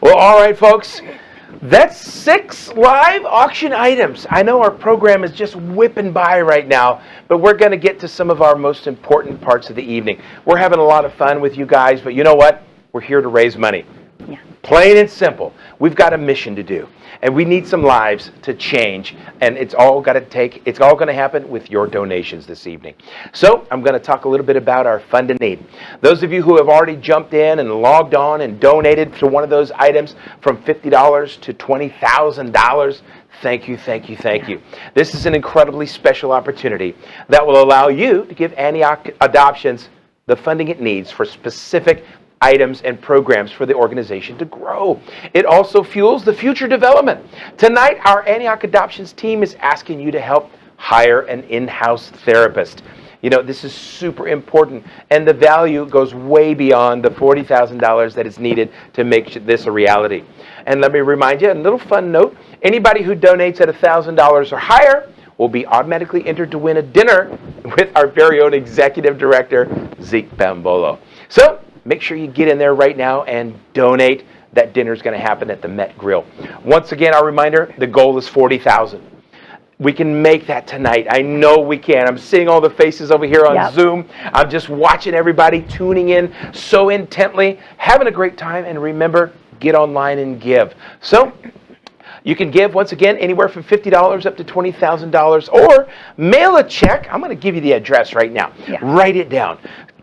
Well, all right, folks. That's 6 live auction items. I know our program is just whipping by right now, but we're going to get to some of our most important parts of the evening. We're having a lot of fun with you guys, but you know what? We're here to raise money. Yeah. Plain and simple. We've got a mission to do, and we need some lives to change, and it's all going to happen with your donations this evening. So I'm going to talk a little bit about our fund to need. Those of you who have already jumped in and logged on and donated to one of those items from $50 to $20,000, thank you, thank you, thank you. This is an incredibly special opportunity that will allow you to give Antioch Adoptions the funding it needs for specific items and programs for the organization to grow. It also fuels the future development. Tonight, our Antioch Adoptions team is asking you to help hire an in-house therapist. You know, this is super important, and the value goes way beyond the $40,000 that is needed to make this a reality. And let me remind you, a little fun note, anybody who donates at $1,000 or higher will be automatically entered to win a dinner with our very own executive director, Zeke Bambolo. So, make sure you get in there right now and donate. That dinner is going to happen at the Met Grill. Once again, our reminder, the goal is $40,000. We can make that tonight. I know we can. I'm seeing all the faces over here on Zoom. I'm just watching everybody tuning in so intently, having a great time. And remember, get online and give. So you can give, once again, anywhere from $50 up to $20,000, or mail a check. I'm going to give you the address right now. Write it down.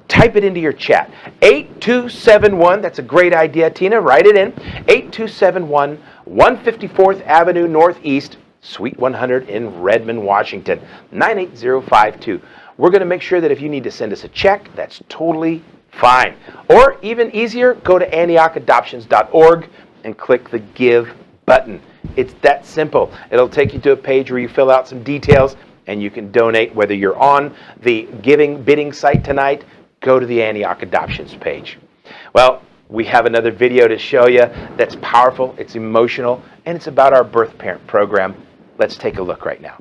Type it into your chat. 8271, that's a great idea, Tina. Write it in. 8271 154th Avenue Northeast, Suite 100 in Redmond, Washington, 98052. We're going to make sure that if you need to send us a check, that's totally fine. Or even easier, go to AntiochAdoptions.org and click the Give button. It's that simple. It'll take you to a page where you fill out some details and you can donate, whether you're on the giving bidding site tonight. Go to the Antioch Adoptions page. Well, we have another video to show you that's powerful, it's emotional, and it's about our birth parent program. Let's take a look right now.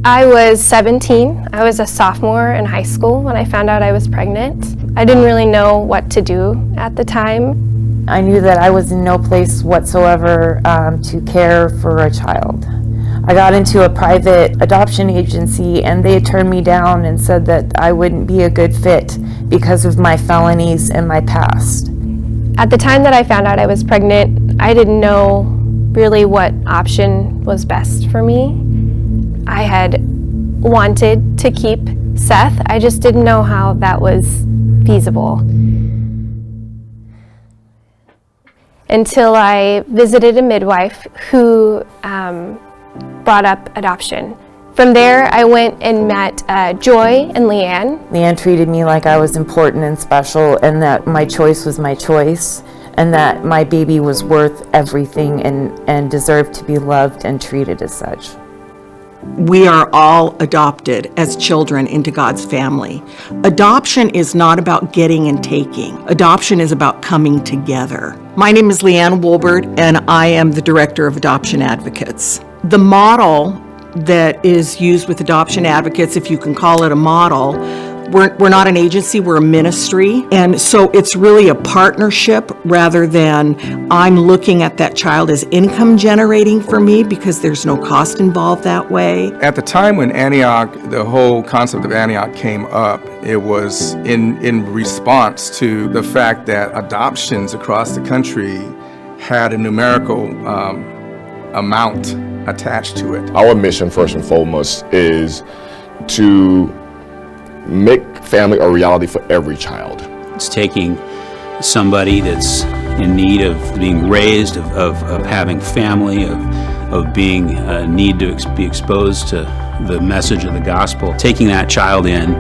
I was 17. I was a sophomore in high school when I found out I was pregnant. I didn't really know what to do at the time. I knew that I was in no place whatsoever to care for a child. I got into a private adoption agency and they turned me down and said that I wouldn't be a good fit because of my felonies and my past. At the time that I found out I was pregnant, I didn't know really what option was best for me. I had wanted to keep Seth, I just didn't know how that was feasible. Until I visited a midwife who brought up adoption. From there, I went and met Joy and Leanne. Leanne treated me like I was important and special, and that my choice was my choice, and that my baby was worth everything and deserved to be loved and treated as such. We are all adopted as children into God's family. Adoption is not about getting and taking. Adoption is about coming together. My name is Leanne Wolbert, and I am the Director of Adoption Advocates. The model that is used with Adoption Advocates, if you can call it a model, we're not an agency, we're a ministry. And so it's really a partnership rather than I'm looking at that child as income generating for me, because there's no cost involved that way. At the time when Antioch, the whole concept of Antioch came up, it was in response to the fact that adoptions across the country had a numerical amount attached to it. Our mission, first and foremost, is to make family a reality for every child. It's taking somebody that's in need of being raised, of having family, of being need to be exposed to the message of the gospel, taking that child in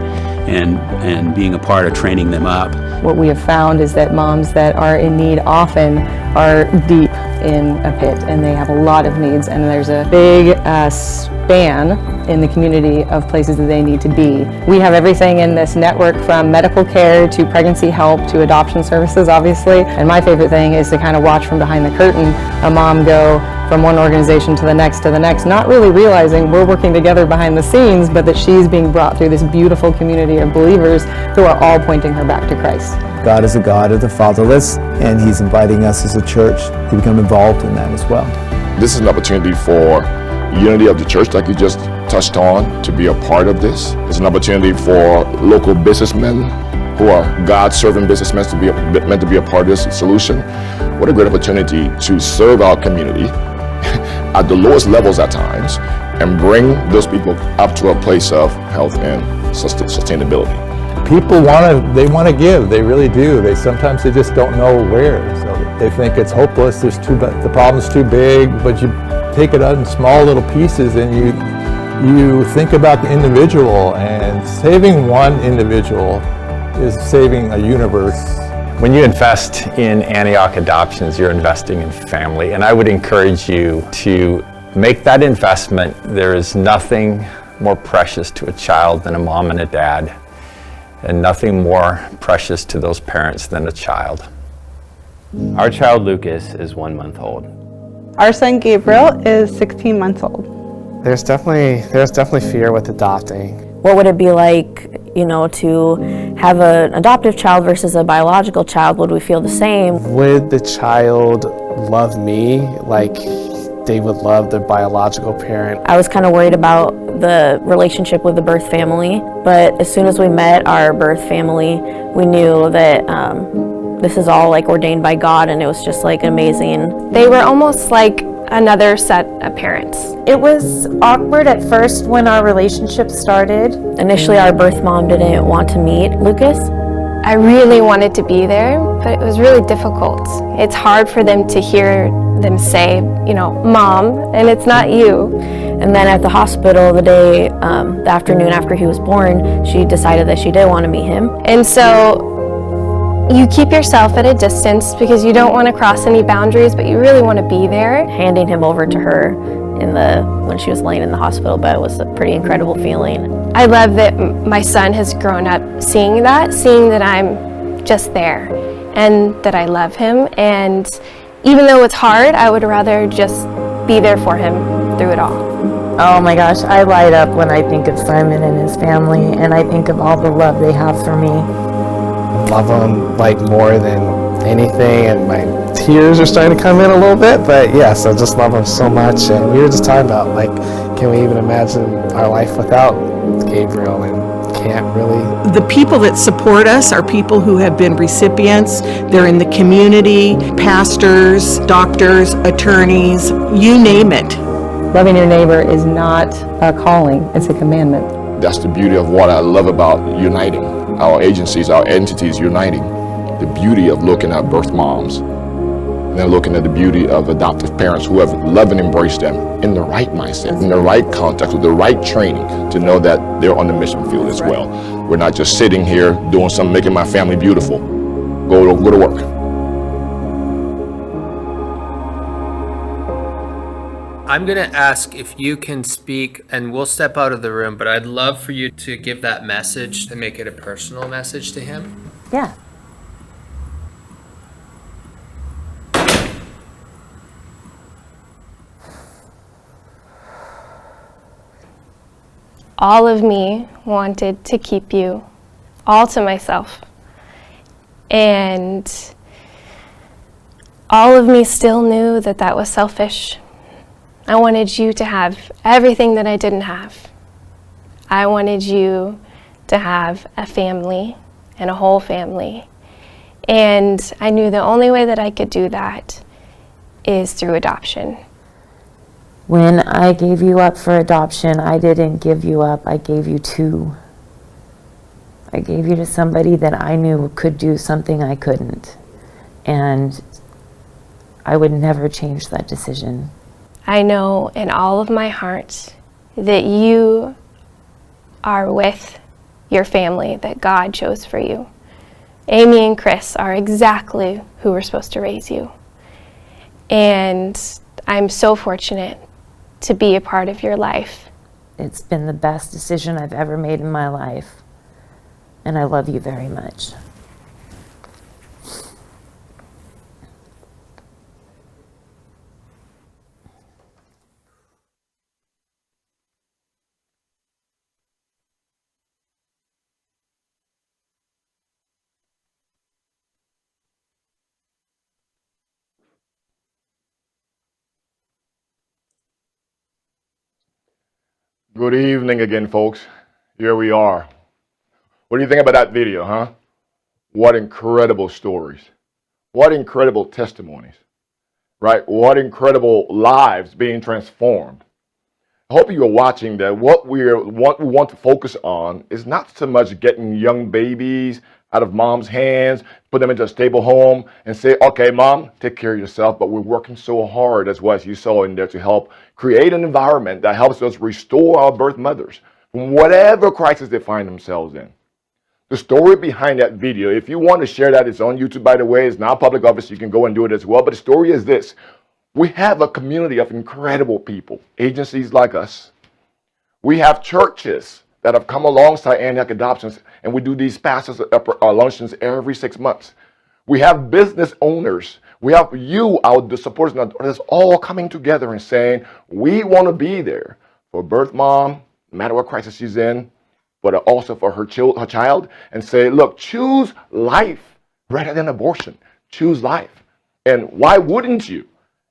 and being a part of training them up. What we have found is that moms that are in need often are deep in a pit and they have a lot of needs, and there's a big span in the community of places that they need to be. We have everything in this network from medical care to pregnancy help to adoption services, obviously. And my favorite thing is to kind of watch from behind the curtain a mom go from one organization to the next, not really realizing we're working together behind the scenes, but that she's being brought through this beautiful community of believers who are all pointing her back to Christ. God is a God of the fatherless, and He's inviting us as a church to become involved in that as well. This is an opportunity for unity of the church, like you just touched on, to be a part of this. It's an opportunity for local businessmen who are God-serving businessmen to be meant to be a part of this solution. What a great opportunity to serve our community at the lowest levels at times and bring those people up to a place of health and sustainability. People want to give, they really do. Sometimes they just don't know where, so they think it's hopeless, the problem's too big, but you take it out in small little pieces and you think about the individual, and saving one individual is saving a universe. When you invest in Antioch Adoptions, you're investing in family, and I would encourage you to make that investment. There is nothing more precious to a child than a mom and a dad, and nothing more precious to those parents than a child. Our child Lucas is 1 month old. Our son Gabriel is 16 months old. There's definitely fear with adopting. What would it be like, to have an adoptive child versus a biological child? Would we feel the same? Would the child love me like they would love their biological parent? I was kind of worried about the relationship with the birth family, but as soon as we met our birth family, we knew that this is all ordained by God, and it was just amazing. They were almost like another set of parents. It was awkward at first when our relationship started. Initially, our birth mom didn't want to meet Lucas. I really wanted to be there, but it was really difficult. It's hard for them to hear them say, Mom, and it's not you. And then at the hospital the afternoon after he was born, she decided that she did want to meet him. And so you keep yourself at a distance because you don't want to cross any boundaries, but you really want to be there. Handing him over to her when she was laying in the hospital bed was a pretty incredible feeling. I love that my son has grown up seeing that I'm just there and that I love him. And even though it's hard, I would rather just be there for him through it all. Oh my gosh, I light up when I think of Simon and his family, and I think of all the love they have for me. Love them more than anything, and my tears are starting to come in a little bit, but yes, I just love them so much. And we were just talking about can we even imagine our life without Gabriel, and can't really. The people that support us are people who have been recipients. They're in the community, pastors, doctors, attorneys, you name it. Loving your neighbor is not a calling, it's a commandment. That's the beauty of what I love about uniting. Our agencies, our entities uniting. The beauty of looking at birth moms, and then looking at the beauty of adoptive parents who have loved and embraced them in the right mindset, in the right context, with the right training to know that they're on the mission field as well. We're not just sitting here doing something, making my family beautiful. Go to work. I'm going to ask if you can speak, and we'll step out of the room, but I'd love for you to give that message, to make it a personal message to him. Yeah. All of me wanted to keep you all to myself. And all of me still knew that that was selfish. I wanted you to have everything that I didn't have. I wanted you to have a family and a whole family. And I knew the only way that I could do that is through adoption. When I gave you up for adoption, I didn't give you up, I gave you to. I gave you to somebody that I knew could do something I couldn't. And I would never change that decision. I know in all of my heart that you are with your family that God chose for you. Amy and Chris are exactly who were supposed to raise you. And I'm so fortunate to be a part of your life. It's been the best decision I've ever made in my life. And I love you very much. Good evening again, folks. Here we are. What do you think about that video, huh? What incredible stories. What incredible testimonies, right? What incredible lives being transformed. I hope you are watching that. What we want to focus on is not so much getting young babies out of mom's hands, put them into a stable home and say, okay, mom, take care of yourself. But we're working so hard as well, as you saw in there, to help create an environment that helps us restore our birth mothers from whatever crisis they find themselves in. The story behind that video, if you want to share that, it's on YouTube, by the way. It's not public, obviously, you can go and do it as well. But the story is this. We have a community of incredible people, agencies like us. We have churches that have come alongside Antioch Adoptions, and we do these pastors' luncheons every 6 months. We have business owners. We have you, the supporters, that's all coming together and saying, we want to be there for birth mom, no matter what crisis she's in, but also for her child, and say, look, choose life rather than abortion. Choose life. And why wouldn't you?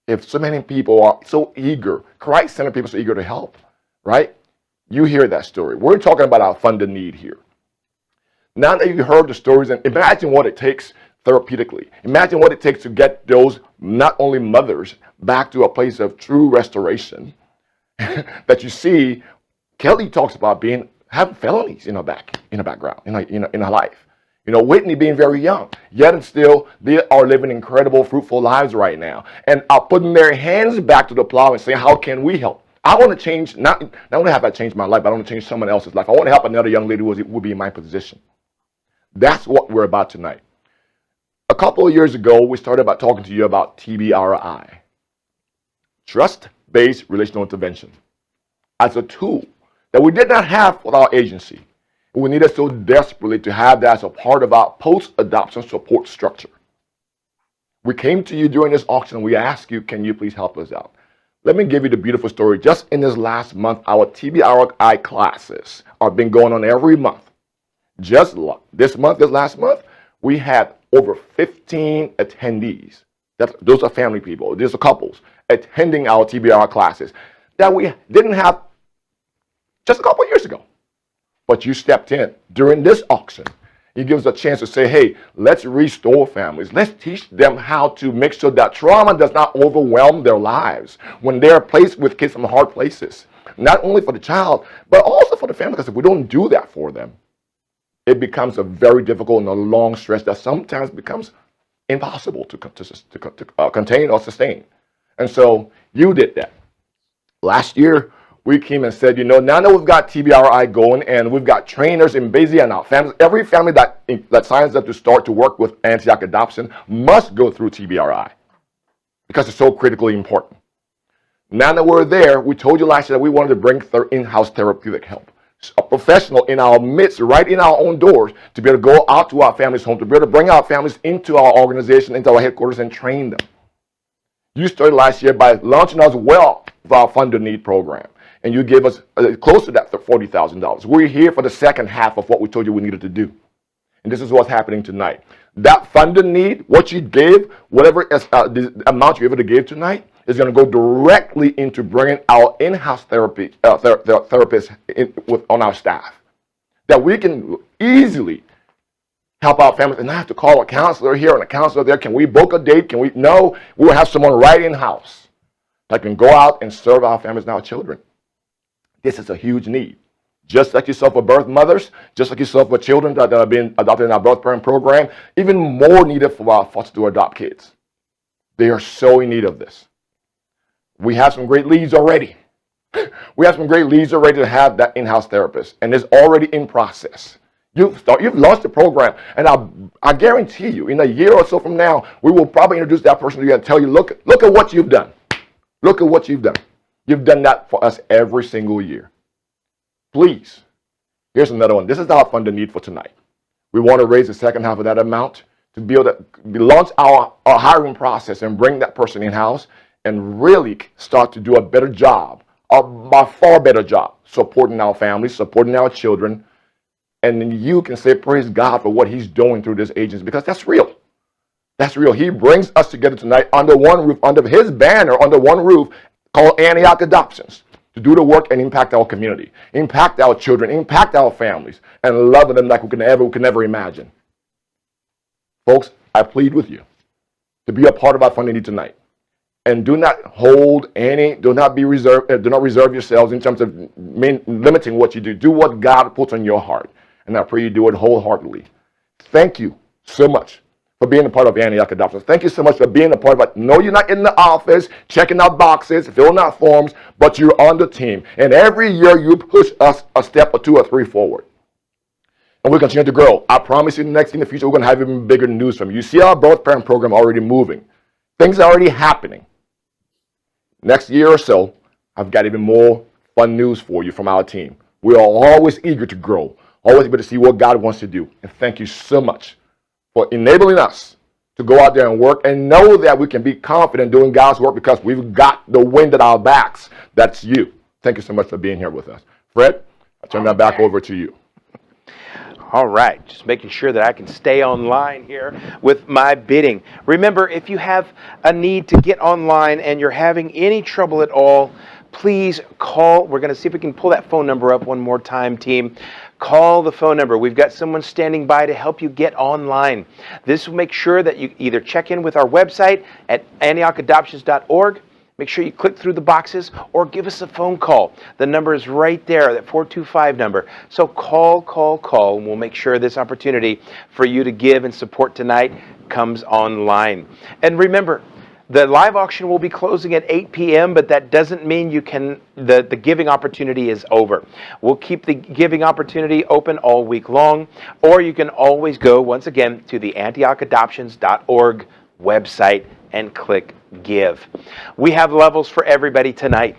If so many people are so eager, Christ-centered people are so eager to help, right? You hear that story. We're talking about our funded need here. Now that you've heard the stories, and imagine what it takes therapeutically. Imagine what it takes to get those, not only mothers, back to a place of true restoration. That you see, Kelly talks about having felonies in her background, in her life. You know, Whitney being very young, yet and still, they are living incredible, fruitful lives right now, and are putting their hands back to the plow and saying, how can we help? I want to change, not only have I changed my life, but I want to change someone else's life. I want to help another young lady who would be in my position. That's what we're about tonight. A couple of years ago, we started about talking to you about TBRI, Trust-Based Relational Intervention, as a tool that we did not have with our agency. We needed so desperately to have that as a part of our post-adoption support structure. We came to you during this auction and we asked you, can you please help us out? Let me give you the beautiful story. Just in this last month, our TBRI classes have been going on every month. Just this last month, we had over 15 attendees. Those are family people. These are couples attending our TBRI classes that we didn't have just a couple of years ago. But you stepped in during this auction. It gives us a chance to say, hey, let's restore families. Let's teach them how to make sure that trauma does not overwhelm their lives when they're placed with kids from hard places. Not only for the child, but also for the family, because if we don't do that for them, it becomes a very difficult and a long stretch that sometimes becomes impossible to contain or sustain. And so you did that. Last year, we came and said, now that we've got TBRI going and we've got trainers in Basie and our families, every family that signs up to start to work with Antioch Adoption must go through TBRI because it's so critically important. Now that we're there, we told you last year that we wanted to bring in-house therapeutic help. A professional in our midst, right in our own doors, to be able to go out to our families' home, to be able to bring our families into our organization, into our headquarters, and train them. You started last year by launching us well with our Funded Need program. And you gave us close to that $40,000. We're here for the second half of what we told you we needed to do. And this is what's happening tonight. That funded need, what you gave, whatever the amount you're able to give tonight, is going to go directly into bringing our in-house therapists on our staff. That we can easily help our families and not have to call a counselor here and a counselor there. Can we book a date? No, we'll have someone right in-house that can go out and serve our families and our children. This is a huge need. Just like you saw for birth mothers, just like you saw for children that are being adopted in our birth parent program, even more needed for our foster to adopt kids. They are so in need of this. We have some great leads already. We have some great leads already to have that in-house therapist, and it's already in process. You've launched the program, and I guarantee you, in a year or so from now, we will probably introduce that person to you and tell you, look at what you've done. Look at what you've done. You've done that for us every single year. Please, here's another one. This is our funded need for tonight. We want to raise the second half of that amount to be able to launch our hiring process and bring that person in-house and really start to do a better job, a far better job, supporting our families, supporting our children. And then you can say, praise God for what he's doing through this agency, because that's real. That's real. He brings us together tonight under one roof, under his banner, under one roof, called Antioch Adoptions, to do the work and impact our community, impact our children, impact our families, and love them like we can never imagine. Folks, I plead with you to be a part of our Funding Need tonight. And do not reserve yourselves in terms of limiting what you do. Do what God puts on your heart. And I pray you do it wholeheartedly. Thank you so much for being a part of Antioch Adoptions. Thank you so much for being a part of it. No, you're not in the office checking out boxes, filling out forms, but you're on the team. And every year you push us a step or two or three forward. And we continue to grow. I promise you in the future, we're going to have even bigger news from you. You see our birth parent program already moving. Things are already happening. Next year or so, I've got even more fun news for you from our team. We are always eager to grow, always able to see what God wants to do. And thank you so much for enabling us to go out there and work and know that we can be confident doing God's work because we've got the wind at our backs. That's you. Thank you so much for being here with us. Fred, I turn that back over to you. All right, just making sure that I can stay online here with my bidding. Remember, if you have a need to get online and you're having any trouble at all, please call. We're going to see if we can pull that phone number up one more time, team. Call the phone number. We've got someone standing by to help you get online. This will make sure that you either check in with our website at AntiochAdoptions.org. Make sure you click through the boxes or give us a phone call. The number is right there, that 425 number. So call, and we'll make sure this opportunity for you to give and support tonight comes online. And remember, the live auction will be closing at 8 p.m., but that doesn't mean the giving opportunity is over. We'll keep the giving opportunity open all week long, or you can always go, once again, to the AntiochAdoptions.org website and click give. We have levels for everybody tonight.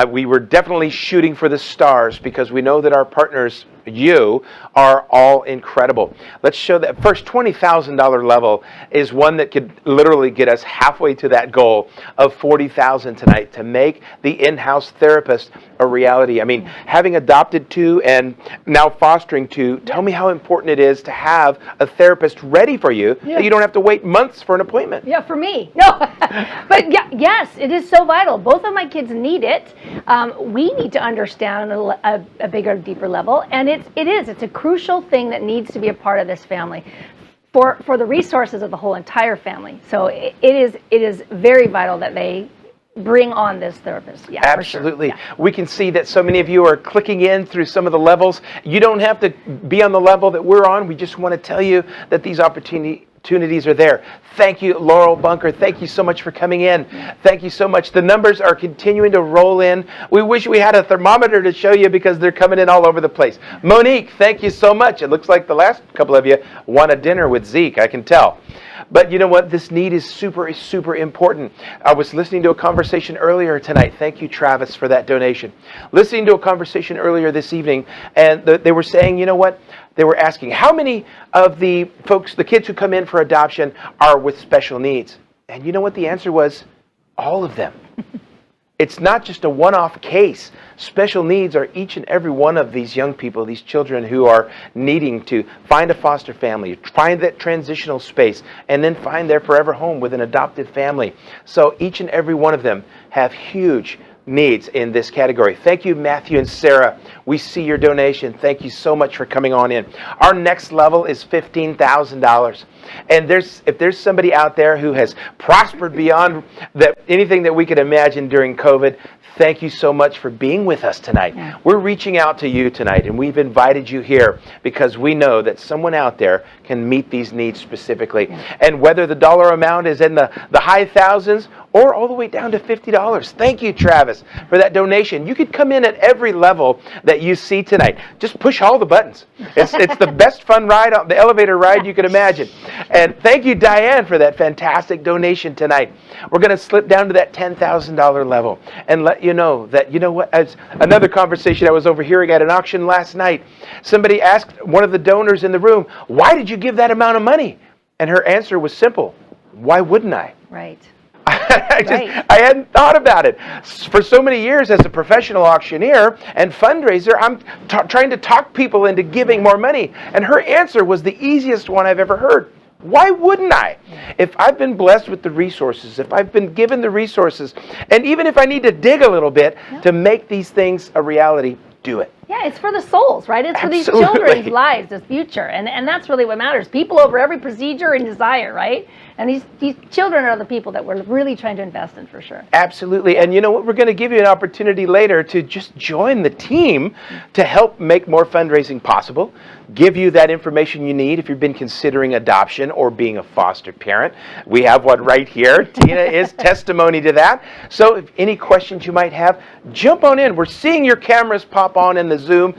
We were definitely shooting for the stars because we know that our partners, you, are all incredible. Let's show that first $20,000 level is one that could literally get us halfway to that goal of $40,000 tonight to make the in-house therapist a reality. I mean, having adopted two and now fostering two, tell me how important it is to have a therapist ready for you, that you don't have to wait months for an appointment. Yeah, for me. No. But yeah, yes, it is so vital. Both of my kids need it. We need to understand a bigger, deeper level, and it's a crucial thing that needs to be a part of this family for the resources of the whole entire family. So it is very vital that they bring on this therapist. Yeah, absolutely. For sure. Yeah. We can see that so many of you are clicking in through some of the levels. You don't have to be on the level that we're on. We just want to tell you that these opportunities are there. Thank you, Laurel Bunker. Thank you so much for coming in. Thank you so much. The numbers are continuing to roll in. We wish we had a thermometer to show you because they're coming in all over the place. Monique, thank you so much. It looks like the last couple of you want a dinner with Zeke, I can tell. But you know what? This need is super, super important. I was listening to a conversation earlier tonight. Thank you, Travis, for that donation. Listening to a conversation earlier this evening, and they were saying, you know what? They were asking, how many of the folks, the kids who come in for adoption, are with special needs? And you know what the answer was? All of them. It's not just a one-off case. Special needs are each and every one of these young people, these children who are needing to find a foster family, find that transitional space, and then find their forever home with an adopted family. So each and every one of them have huge needs in this category. Thank you, Matthew and Sarah. We see your donation. Thank you so much for coming on in. Our next level is $15,000. And if there's somebody out there who has prospered beyond anything that we could imagine during COVID, thank you so much for being with us tonight. Yeah. We're reaching out to you tonight, and we've invited you here because we know that someone out there can meet these needs specifically. Yeah. And whether the dollar amount is in the high thousands or all the way down to $50. Thank you, Travis, for that donation. You could come in at every level that you see tonight. Just push all the buttons. It's the best fun ride, the elevator ride you could imagine. And thank you, Diane, for that fantastic donation tonight. We're going to slip down to that $10,000 level and let you know that, you know what, as another conversation I was overhearing at an auction last night, somebody asked one of the donors in the room, why did you give that amount of money? And her answer was simple, why wouldn't I? Right. I hadn't thought about it. For so many years as a professional auctioneer and fundraiser, I'm trying to talk people into giving more money. And her answer was the easiest one I've ever heard. Why wouldn't I? If I've been blessed with the resources, if I've been given the resources, and even if I need to dig a little bit to make these things a reality, do it. Yeah, it's for the souls, right? It's for these Absolutely. children's lives, this future. And that's really what matters. People over every procedure and desire, right? And these children are the people that we're really trying to invest in for sure. Absolutely. And you know what? We're going to give you an opportunity later to just join the team to help make more fundraising possible, give you that information you need if you've been considering adoption or being a foster parent. We have one right here. Tina is testimony to that. So if any questions you might have, jump on in. We're seeing your cameras pop on in the Zoom.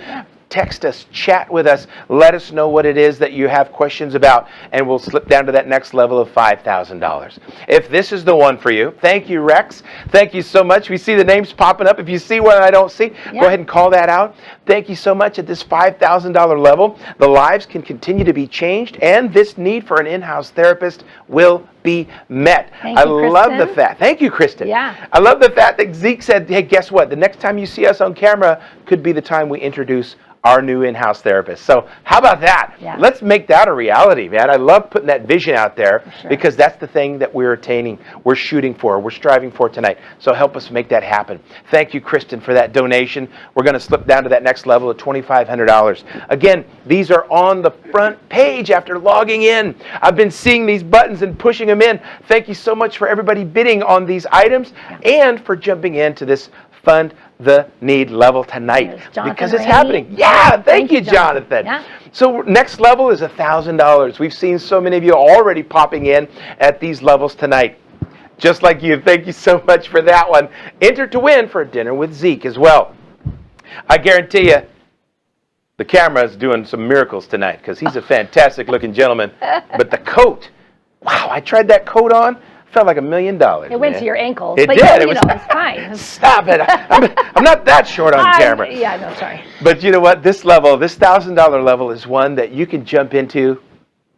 Text us, chat with us, let us know what it is that you have questions about, and we'll slip down to that next level of $5,000. If this is the one for you, thank you, Rex. Thank you so much. We see the names popping up. If you see one I don't see, go ahead and call that out. Thank you so much. At this $5,000 level, the lives can continue to be changed, and this need for an in-house therapist will be met. Thank you, I love the Kristen. fact. Thank you, Kristen. Yeah. I love the fact that Zeke said, hey, guess what? The next time you see us on camera could be the time we introduce our new in-house therapist. So how about that? Yeah. Let's make that a reality, man. I love putting that vision out there because that's the thing that we're attaining, we're shooting for, we're striving for tonight. So help us make that happen. Thank you, Kristen, for that donation. We're going to slip down to that next level of $2,500. Again, these are on the front page after logging in. I've been seeing these buttons and pushing them in. Thank you so much for everybody bidding on these items and for jumping into this Fund the Need level tonight because it's happening. Yeah, thank you, Jonathan. Yeah. So next level is $1,000. We've seen so many of you already popping in at these levels tonight. Just like you, thank you so much for that one. Enter to win for a dinner with Zeke as well. I guarantee you, the camera is doing some miracles tonight because he's a fantastic looking gentleman. But the coat, wow, I tried that coat on. Felt like $1 million. It went to your ankles. It but did. You know, it's fine. Stop it. I'm not that short on camera. Yeah, no, sorry. But you know what? This level, this $1,000 level is one that you can jump into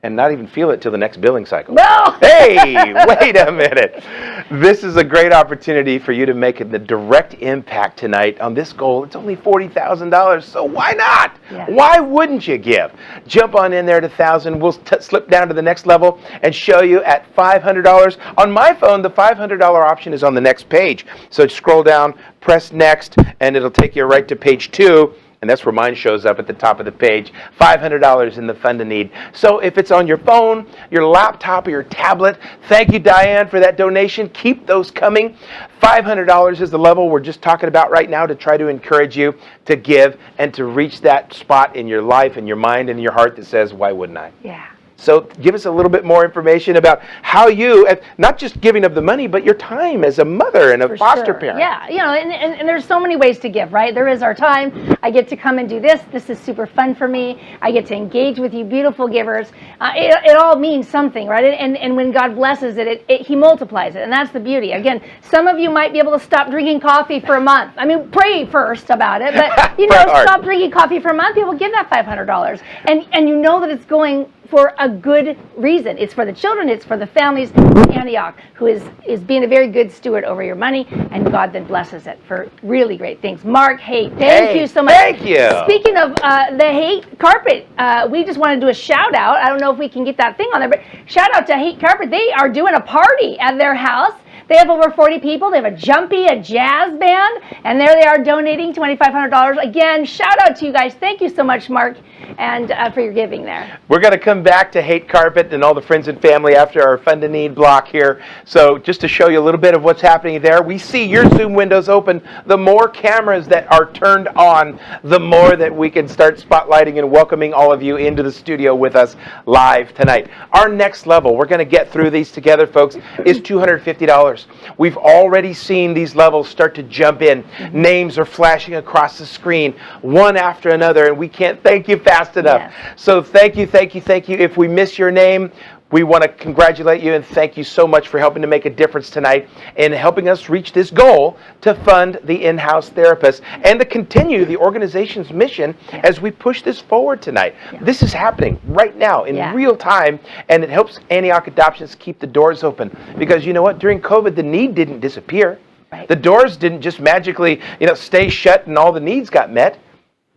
and not even feel it till the next billing cycle. No! Hey, wait a minute. This is a great opportunity for you to make the direct impact tonight on this goal. It's only $40,000, so why not? Yeah. Why wouldn't you give? Jump on in there to 1,000. We'll slip down to the next level and show you at $500. On my phone, the $500 option is on the next page. So scroll down, press next, and it'll take you right to page 2. And that's where mine shows up at the top of the page. $500 in the Fund a Need. So if it's on your phone, your laptop, or your tablet, thank you, Diane, for that donation. Keep those coming. $500 is the level we're just talking about right now to try to encourage you to give and to reach that spot in your life and your mind and your heart that says, why wouldn't I? Yeah. So give us a little bit more information about how you, not just giving of the money, but your time as a mother and a foster parent. Yeah, you know, and there's so many ways to give, right? There is our time. I get to come and do this. This is super fun for me. I get to engage with you beautiful givers. It all means something, right? And when God blesses it, He multiplies it. And that's the beauty. Again, some of you might be able to stop drinking coffee for a month. I mean, pray first about it. But, you know, stop drinking coffee for a month. People give that $500. And you know that it's going for a good reason. It's for the children, it's for the families in Antioch, who is being a very good steward over your money, and God then blesses it for really great things. Mark Haight, thank you so much. Thank you. Speaking of the Haight Carpet, we just want to do a shout out. I don't know if we can get that thing on there, but shout out to Haight Carpet. They are doing a party at their house. They have over 40 people. They have a jazz band, and there they are donating $2,500. Again, shout out to you guys. Thank you so much, Mark, and for your giving there. We're going to come back to Haight Carpet and all the friends and family after our Fund a Need block here. So just to show you a little bit of what's happening there, we see your Zoom windows open. The more cameras that are turned on, the more that we can start spotlighting and welcoming all of you into the studio with us live tonight. Our next level, we're going to get through these together, folks, is $250. We've already seen these levels start to jump in. Names are flashing across the screen, one after another, and we can't thank you fast enough. Yes. So thank you, thank you, thank you. If we miss your name, we want to congratulate you and thank you so much for helping to make a difference tonight in helping us reach this goal to fund the in-house therapist and to continue the organization's mission as we push this forward tonight. This is happening right now in real time, and it helps Antioch Adoptions keep the doors open because you know what? During COVID, the need didn't disappear. The doors didn't just magically, stay shut and all the needs got met.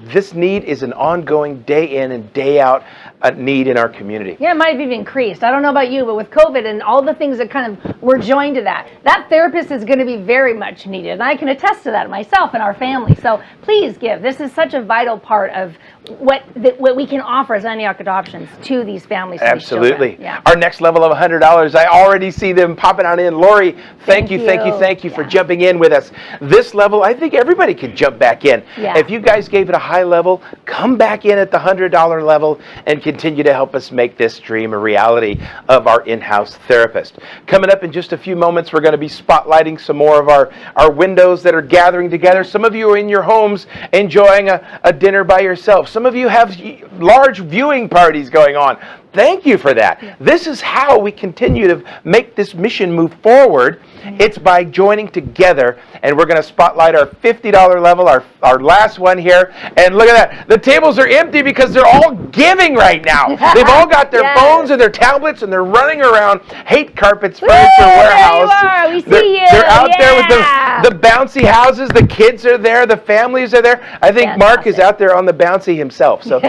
This need is an ongoing, day in and day out need in our community. Yeah, it might have even increased. I don't know about you, but with COVID and all the things that kind of were joined to that therapist is going to be very much needed. And I can attest to that myself and our family. So please give. This is such a vital part of what we can offer as Antioch Adoptions to these families. To Absolutely. These children. Yeah. Our next level of $100, I already see them popping on in. Lori, thank you for jumping in with us. This level, I think everybody could jump back in. Yeah. If you guys gave it a high level, come back in at the $100 level and continue to help us make this dream a reality of our in-house therapist. Coming up in just a few moments, we're going to be spotlighting some more of our windows that are gathering together. Some of you are in your homes enjoying a dinner by yourself. Some of you have large viewing parties going on. Thank you for that. This is how we continue to make this mission move forward. It's by joining together, and we're going to spotlight our $50 level, our last one here. And look at that. The tables are empty because they're all giving right now. They've all got their phones and their tablets, and they're running around Hate Carpets Furniture Warehouse. There you are. We see you. They're out there with the bouncy houses. The kids are there. The families are there. I think Mark is out there on the bouncy himself. So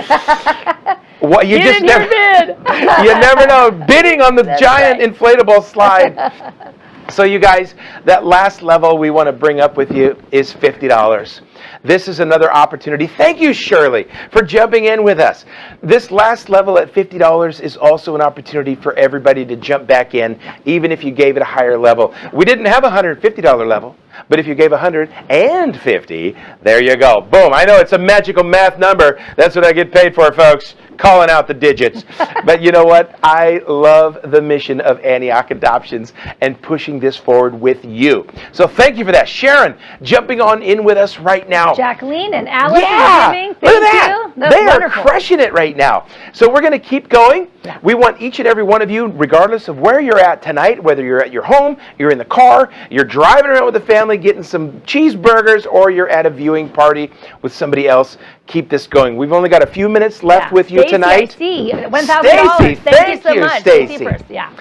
what you just never you never know. Bidding on the giant inflatable slide. So you guys, that last level we want to bring up with you is $50. This is another opportunity. Thank you, Shirley, for jumping in with us. This last level at $50 is also an opportunity for everybody to jump back in, even if you gave it a higher level. We didn't have a $150 level, but if you gave $150, there you go. Boom. I know it's a magical math number. That's what I get paid for, folks. Calling out the digits. But you know what? I love the mission of Antioch Adoptions and pushing this forward with you. So thank you for that. Sharon, jumping on in with us right now. Jacqueline and Alice. Yeah, look at that. They are crushing it right now. So we're going to keep going. Yeah. We want each and every one of you, regardless of where you're at tonight, whether you're at your home, you're in the car, you're driving around with the family getting some cheeseburgers, or you're at a viewing party with somebody else, keep this going. We've only got a few minutes left with you tonight. Stacey, I see. $1,000. Thank you so much. Stacey. Yeah.